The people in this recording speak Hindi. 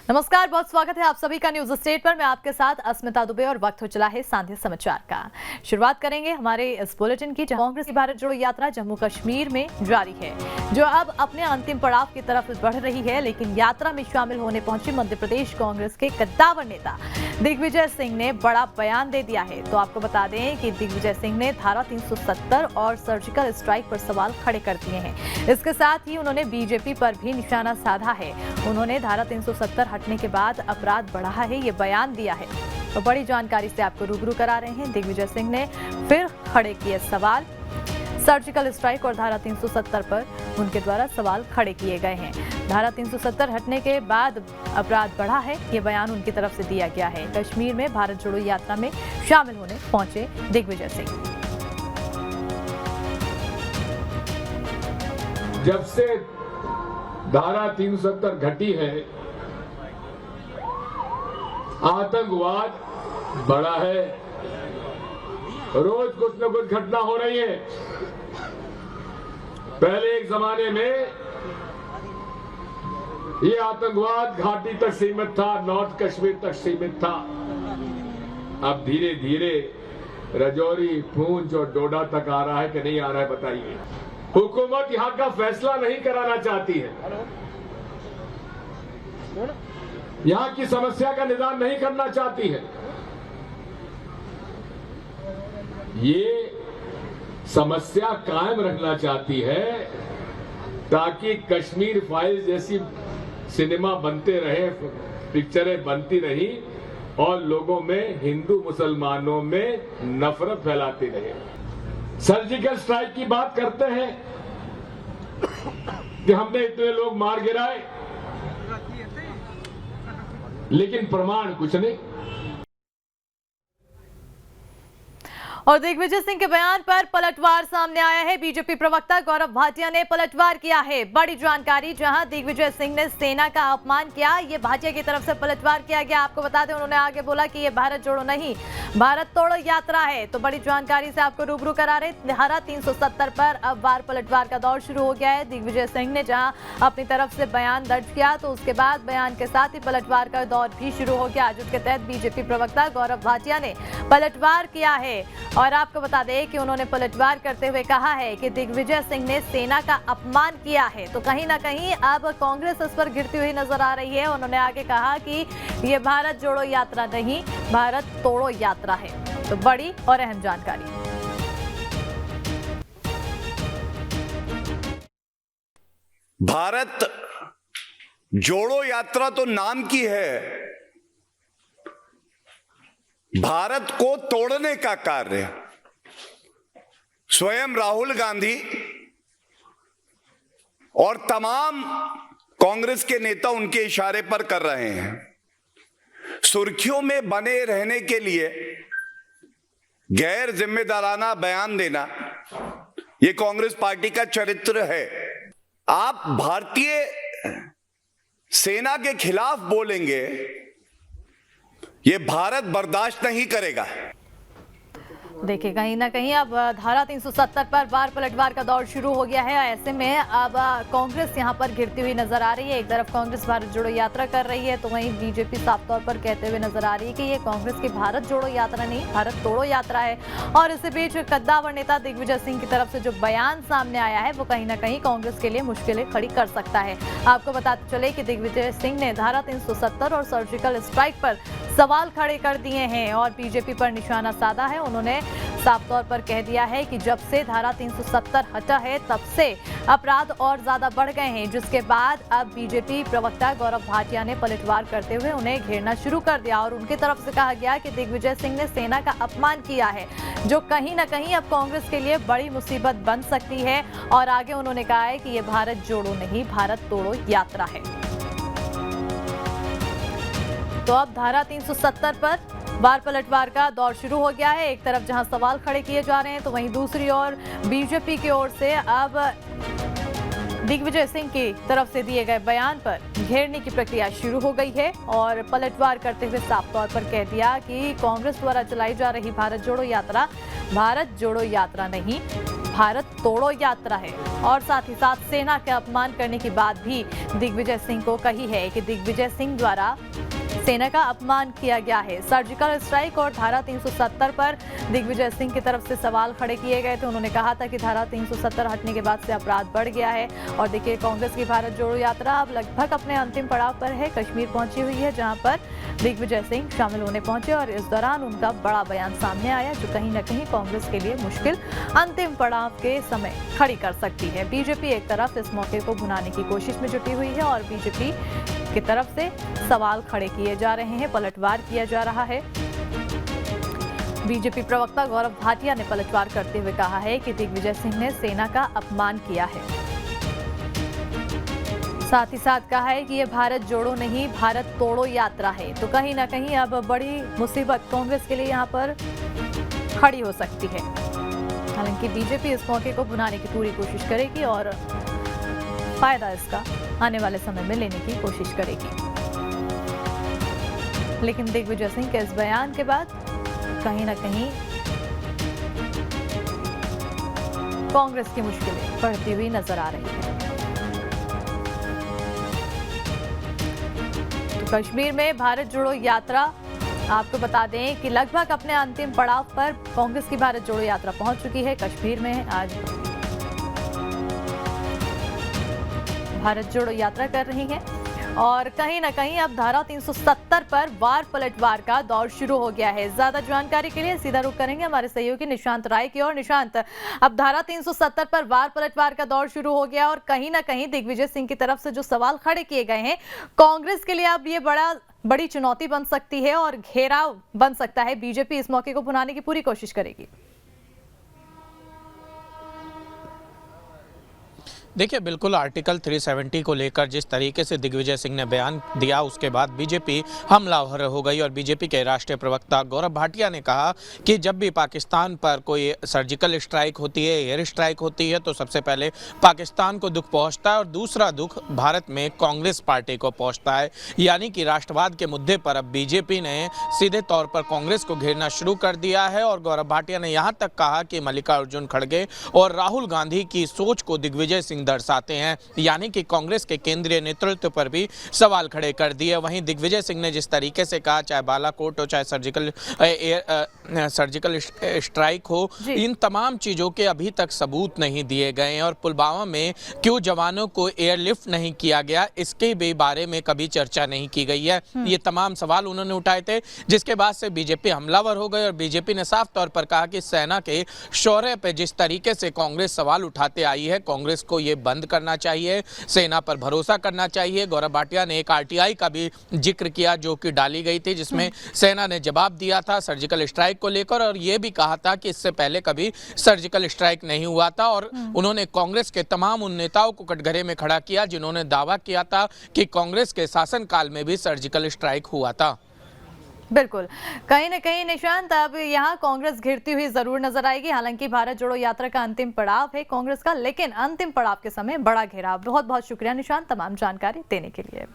नमस्कार, बहुत स्वागत है आप सभी का न्यूज स्टेट पर। मैं आपके साथ अस्मिता दुबे और वक्त हो चला है सांध्य समाचार का। शुरुआत करेंगे हमारे इस बुलेटिन की। कांग्रेस की भारत जोड़ो यात्रा जम्मू कश्मीर में जारी है, जो अब अपने अंतिम पड़ाव की तरफ बढ़ रही है। लेकिन यात्रा में शामिल होने पहुंचे मध्य प्रदेश कांग्रेस के कद्दावर नेता दिग्विजय सिंह ने बड़ा बयान दे दिया है। तो आपको बता दें कि दिग्विजय सिंह ने धारा 370 और सर्जिकल स्ट्राइक पर सवाल खड़े कर दिए हैं। इसके साथ ही उन्होंने बीजेपी पर भी निशाना साधा है। उन्होंने धारा 370 हटने के बाद अपराध बढ़ा है, ये बयान दिया है। तो बड़ी जानकारी से आपको रूबरू करा रहे हैं। दिग्विजय सिंह ने फिर खड़े किए सवाल। सर्जिकल स्ट्राइक और धारा 370 पर उनके द्वारा सवाल खड़े किए गए हैं। धारा 370 हटने के बाद अपराध बढ़ा है, ये बयान उनकी तरफ से दिया गया है। कश्मीर में भारत जोड़ो यात्रा में शामिल होने पहुंचे दिग्विजय सिंह। जब से धारा 370 घटी है, आतंकवाद बढ़ा है। रोज कुछ न कुछ घटना हो रही है। पहले एक जमाने में ये आतंकवाद घाटी तक सीमित था, नॉर्थ कश्मीर तक सीमित था। अब धीरे धीरे रजौरी, पूंछ और डोडा तक आ रहा है कि नहीं आ रहा है, बताइए। हुकूमत यहां का फैसला नहीं कराना चाहती है, यहां की समस्या का निदान नहीं करना चाहती है। ये समस्या कायम रखना चाहती है ताकि कश्मीर फाइल्स जैसी सिनेमा बनते रहे, पिक्चरें बनती रही और लोगों में, हिंदू मुसलमानों में नफरत फैलाती रहे। सर्जिकल स्ट्राइक की बात करते हैं कि हमने इतने लोग मार गिराए, लेकिन प्रमाण कुछ नहीं। और दिग्विजय सिंह के बयान पर पलटवार सामने आया है। बीजेपी प्रवक्ता गौरव भाटिया ने पलटवार किया है। बड़ी जानकारी, जहां दिग्विजय सिंह ने सेना का अपमान किया, ये भाटिया की तरफ से पलटवार किया गया। आपको बता दें, उन्होंने आगे बोला कि ये भारत जोड़ो नहीं, भारत तोड़ो यात्रा है। तो बड़ी जानकारी से आपको रूबरू करा रहे। धारा 370 पर अब बार पलटवार का दौर शुरू हो गया है। दिग्विजय सिंह ने जहां अपनी तरफ से बयान दर्ज किया, तो उसके बाद बयान के साथ ही पलटवार का दौर भी शुरू हो गया, जिसके तहत बीजेपी प्रवक्ता गौरव भाटिया ने पलटवार किया है। और आपको बता दें कि उन्होंने पलटवार करते हुए कहा है कि दिग्विजय सिंह ने सेना का अपमान किया है। तो कहीं ना कहीं अब कांग्रेस इस पर गिरती हुई नजर आ रही है। उन्होंने आगे कहा कि ये भारत जोड़ो यात्रा नहीं, भारत तोड़ो यात्रा है। तो बड़ी और अहम जानकारी। भारत जोड़ो यात्रा तो नाम की है, भारत को तोड़ने का कार्य स्वयं राहुल गांधी और तमाम कांग्रेस के नेता उनके इशारे पर कर रहे हैं। सुर्खियों में बने रहने के लिए गैर जिम्मेदाराना बयान देना, यह कांग्रेस पार्टी का चरित्र है। आप भारतीय सेना के खिलाफ बोलेंगे, यह भारत बर्दाश्त नहीं करेगा। देखिए, कहीं ना कहीं अब धारा 370 पर बार पलटवार का दौर शुरू हो गया है। ऐसे में अब कांग्रेस यहां पर गिरती हुई नजर आ रही है। एक तरफ कांग्रेस भारत जोड़ो यात्रा कर रही है, तो वहीं बीजेपी साफ तौर पर कहते हुए नजर आ रही है कि ये कांग्रेस की भारत जोड़ो यात्रा नहीं, भारत तोड़ो यात्रा है। और इसी बीच कद्दावर नेता दिग्विजय सिंह की तरफ से जो बयान सामने आया है, वो कहीं ना कहीं कांग्रेस के लिए मुश्किलें खड़ी कर सकता है। आपको बताते चले कि दिग्विजय सिंह ने धारा 370 और सर्जिकल स्ट्राइक पर सवाल खड़े कर दिए हैं और बीजेपी पर निशाना साधा है। उन्होंने साफ तौर पर कह दिया है कि जब से धारा 370 हटा है, तब से अपराध और ज्यादा बढ़ गए हैं, जिसके बाद अब बीजेपी प्रवक्ता गौरव भाटिया ने पलटवार करते हुए उन्हें घेरना शुरू कर दिया। और उनकी तरफ से कहा गया कि दिग्विजय सिंह ने सेना का अपमान किया है, जो कहीं ना कहीं अब कांग्रेस के लिए बड़ी मुसीबत बन सकती है। और आगे उन्होंने कहा है कि ये भारत जोड़ो नहीं, भारत तोड़ो यात्रा है। तो अब धारा 370 पर बार पलटवार का दौर शुरू हो गया है। एक तरफ जहां सवाल खड़े किए जा रहे हैं, तो वहीं दूसरी ओर बीजेपी की ओर से अब दिग्विजय सिंह की तरफ से दिए गए बयान पर घेरने की प्रक्रिया शुरू हो गई है। और पलटवार करते हुए साफ तौर पर कह दिया कि कांग्रेस द्वारा चलाई जा रही भारत जोड़ो यात्रा नहीं, भारत तोड़ो यात्रा है और साथ ही साथ सेना का अपमान करने की बात भी दिग्विजय सिंह को कही है कि दिग्विजय सिंह द्वारा सेना का अपमान किया गया है। सर्जिकल स्ट्राइक और धारा 370 पर दिग्विजय सिंह की तरफ से सवाल खड़े किए गए थे। उन्होंने कहा था कि धारा 370 हटने के बाद से अपराध बढ़ गया है। और देखिए, कांग्रेस की भारत जोड़ो यात्रा अब लगभग अपने अंतिम पड़ाव पर है। कश्मीर पहुंची हुई है, जहां पर दिग्विजय सिंह शामिल होने पहुंचे और इस दौरान उनका बड़ा बयान सामने आया, जो कहीं न कहीं कांग्रेस के लिए मुश्किल अंतिम पड़ाव के समय खड़ी कर सकती है। बीजेपी एक तरफ इस मौके को भुनाने की कोशिश में जुटी हुई है और बीजेपी की तरफ से सवाल खड़े किए जा रहे हैं, पलटवार किया जा रहा है। बीजेपी प्रवक्ता गौरव भाटिया ने पलटवार करते हुए कहा है कि दिग्विजय सिंह ने सेना का अपमान किया है। साथ ही साथ कहा है कि यह भारत जोड़ो नहीं, भारत तोड़ो यात्रा है। तो कहीं ना कहीं अब बड़ी मुसीबत कांग्रेस के लिए यहां पर खड़ी हो सकती है। हालांकि बीजेपी इस मौके को भुनाने की पूरी कोशिश करेगी और फायदा इसका आने वाले समय में लेने की कोशिश करेगी। लेकिन दिग्विजय सिंह के इस बयान के बाद कहीं ना कहीं कांग्रेस की मुश्किलें बढ़ती हुई नजर आ रही है। तो कश्मीर में भारत जोड़ो यात्रा, आपको बता दें कि लगभग अपने अंतिम पड़ाव पर कांग्रेस की भारत जोड़ो यात्रा पहुंच चुकी है। कश्मीर में आज भारत जोड़ो यात्रा कर रही है और कहीं ना कहीं अब धारा 370 पर वार पलटवार का दौर शुरू हो गया है। ज्यादा जानकारी के लिए सीधा रुख करेंगे हमारे सहयोगी निशांत राय की ओर। निशांत, अब धारा 370 पर वार पलटवार का दौर शुरू हो गया और कहीं ना कहीं दिग्विजय सिंह की तरफ से जो सवाल खड़े किए गए हैं, कांग्रेस के लिए अब ये बड़ी चुनौती बन सकती है और घेराव बन सकता है। बीजेपी इस मौके को भुनाने की पूरी कोशिश करेगी। देखिए, बिल्कुल आर्टिकल 370 को लेकर जिस तरीके से दिग्विजय सिंह ने बयान दिया, उसके बाद बीजेपी हमलावर हो गई और बीजेपी के राष्ट्रीय प्रवक्ता गौरव भाटिया ने कहा कि जब भी पाकिस्तान पर कोई सर्जिकल स्ट्राइक होती है, एयर स्ट्राइक होती है, तो सबसे पहले पाकिस्तान को दुख पहुंचता है और दूसरा दुख भारत में कांग्रेस पार्टी को पहुंचता है। यानी कि राष्ट्रवाद के मुद्दे पर अब बीजेपी ने सीधे तौर पर कांग्रेस को घेरना शुरू कर दिया है और गौरव भाटिया ने यहाँ तक कहा कि मल्लिकार्जुन खड़गे और राहुल गांधी की सोच को दिग्विजय सिंह दर्शाते हैं। यानी कि कांग्रेस के केंद्रीय नेतृत्व पर भी सवाल खड़े कर दिए। वहीं दिग्विजय सिंह ने जिस तरीके से कहा, चाहे बालाकोट हो, चाहे सर्जिकल स्ट्राइक हो, इन तमाम चीजों के अभी तक सबूत नहीं दिए गए हैं और पुलवामा में क्यों जवानों को एयरलिफ्ट नहीं किया गया, इसके भी बारे में कभी चर्चा नहीं की गई है। ये तमाम सवाल उन्होंने उठाए थे, जिसके बाद से बीजेपी हमलावर हो गई और बीजेपी ने साफ तौर पर कहा कि सेना के शौर्य पे जिस तरीके से कांग्रेस सवाल उठाते आई है, कांग्रेस को ये बंद करना चाहिए, सेना पर भरोसा करना चाहिए। गौरव भाटिया ने एक आरटीआई का भी जिक्र किया जो कि डाली गई थी, जिसमें सेना ने जवाब दिया था सर्जिकल स्ट्राइक को लेकर और यह भी कहा था कि इससे पहले कभी सर्जिकल स्ट्राइक नहीं हुआ था। और उन्होंने कांग्रेस के तमाम उन नेताओं को कटघरे में खड़ा किया जिन्होंने दावा किया था कि कांग्रेस के शासनकाल में भी सर्जिकल स्ट्राइक हुआ था। बिल्कुल, कहीं न कहीं निशांत, अब यहाँ कांग्रेस घिरती हुई जरूर नजर आएगी। हालांकि भारत जोड़ो यात्रा का अंतिम पड़ाव है कांग्रेस का, लेकिन अंतिम पड़ाव के समय बड़ा घेराव। बहुत बहुत शुक्रिया निशांत, तमाम जानकारी देने के लिए।